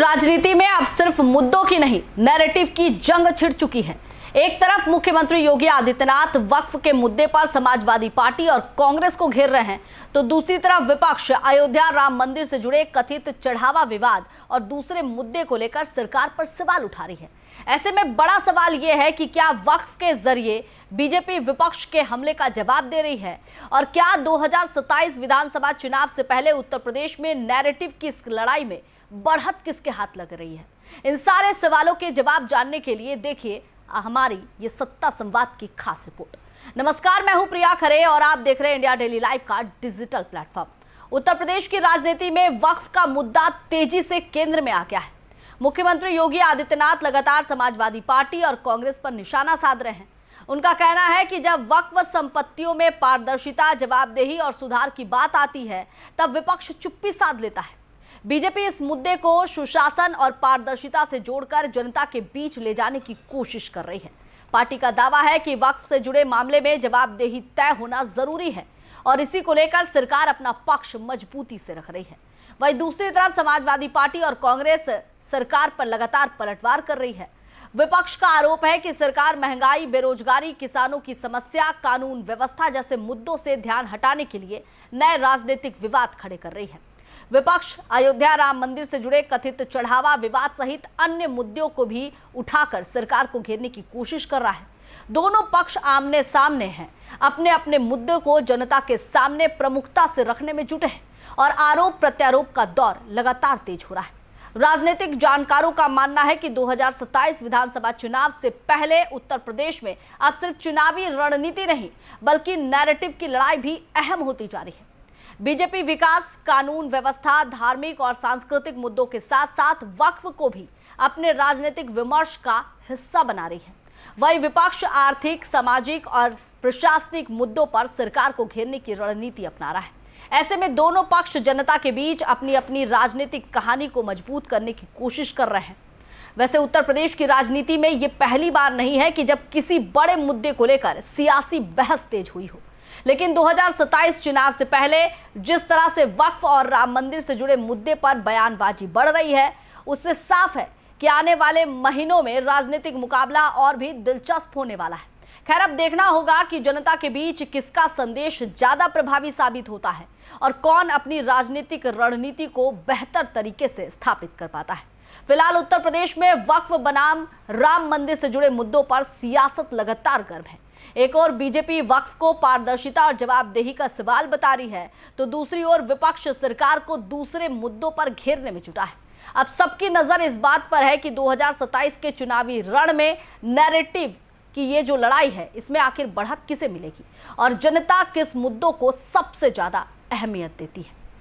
राजनीति में अब सिर्फ मुद्दों की नहीं, नैरेटिव की जंग छिड़ चुकी है। एक तरफ मुख्यमंत्री योगी आदित्यनाथ वक्फ के मुद्दे पर समाजवादी पार्टी और कांग्रेस को घेर रहे हैं, तो दूसरी तरफ विपक्ष अयोध्या राम मंदिर से जुड़े कथित चढ़ावा विवाद और दूसरे मुद्दे को लेकर सरकार पर सवाल उठा रही है। ऐसे में बड़ा सवाल यह है कि क्या वक्फ के जरिए बीजेपी विपक्ष के हमले का जवाब दे रही है, और क्या 2027 विधानसभा चुनाव से पहले उत्तर प्रदेश में नैरेटिव की इस लड़ाई में बढ़त किसके हाथ लग रही है। इन सारे सवालों के जवाब जानने के लिए देखिए हमारी ये सत्ता संवाद की खास रिपोर्ट। नमस्कार, मैं हूं प्रिया खरे और आप देख रहे हैं इंडिया डेली लाइव का डिजिटल प्लेटफॉर्म। उत्तर प्रदेश की राजनीति में वक्फ का मुद्दा तेजी से केंद्र में आ गया है। मुख्यमंत्री योगी आदित्यनाथ लगातार समाजवादी पार्टी और कांग्रेस पर निशाना साध रहे हैं। उनका कहना है कि जब वक्फ संपत्तियों में पारदर्शिता, जवाबदेही और सुधार की बात आती है, तब विपक्ष चुप्पी साध लेता है। बीजेपी इस मुद्दे को सुशासन और पारदर्शिता से जोड़कर जनता के बीच ले जाने की कोशिश कर रही है। पार्टी का दावा है कि वक्फ से जुड़े मामले में जवाबदेही तय होना जरूरी है और इसी को लेकर सरकार अपना पक्ष मजबूती से रख रही है। वहीं दूसरी तरफ समाजवादी पार्टी और कांग्रेस सरकार पर लगातार पलटवार कर रही है। विपक्ष का आरोप है कि सरकार महंगाई, बेरोजगारी, किसानों की समस्या, कानून व्यवस्था जैसे मुद्दों से ध्यान हटाने के लिए नए राजनीतिक विवाद खड़े कर रही है। विपक्ष अयोध्या राम मंदिर से जुड़े कथित चढ़ावा विवाद सहित अन्य मुद्दों को भी उठाकर सरकार को घेरने की कोशिश कर रहा है। दोनों पक्ष आमने सामने हैं, अपने अपने मुद्दों को जनता के सामने प्रमुखता से रखने में जुटे हैं और आरोप प्रत्यारोप का दौर लगातार तेज हो रहा है। राजनीतिक जानकारों का मानना है कि 2027 विधानसभा चुनाव से पहले उत्तर प्रदेश में अब सिर्फ चुनावी रणनीति नहीं, बल्कि नैरेटिव की लड़ाई भी अहम होती जा रही है। बीजेपी विकास, कानून व्यवस्था, धार्मिक और सांस्कृतिक मुद्दों के साथ साथ वक्फ को भी अपने राजनीतिक विमर्श का हिस्सा बना रही है। वहीं विपक्ष आर्थिक, सामाजिक और प्रशासनिक मुद्दों पर सरकार को घेरने की रणनीति अपना रहा है। ऐसे में दोनों पक्ष जनता के बीच अपनी अपनी राजनीतिक कहानी को मजबूत करने की कोशिश कर रहे हैं। वैसे उत्तर प्रदेश की राजनीति में ये पहली बार नहीं है कि जब किसी बड़े मुद्दे को लेकर सियासी बहस तेज हुई हो, लेकिन 2027 चुनाव से पहले जिस तरह से वक्फ और राम मंदिर से जुड़े मुद्दे पर बयानबाजी बढ़ रही है, उससे साफ है कि आने वाले महीनों में राजनीतिक मुकाबला और भी दिलचस्प होने वाला है। खैर, अब देखना होगा कि जनता के बीच किसका संदेश ज्यादा प्रभावी साबित होता है और कौन अपनी राजनीतिक रणनीति को बेहतर तरीके से स्थापित कर पाता है। फिलहाल उत्तर प्रदेश में वक्फ बनाम राम मंदिर से जुड़े मुद्दों पर सियासत लगातार गर्म है। एक और बीजेपी वक्फ को पारदर्शिता और जवाबदेही का सवाल बता रही है, तो दूसरी ओर विपक्ष सरकार को दूसरे मुद्दों पर घेरने में जुटा है। अब सबकी नजर इस बात पर है कि 2027 के चुनावी रण में नैरेटिव की ये जो लड़ाई है, इसमें आखिर बढ़त किसे मिलेगी और जनता किस मुद्दों को सबसे ज्यादा अहमियत देती है।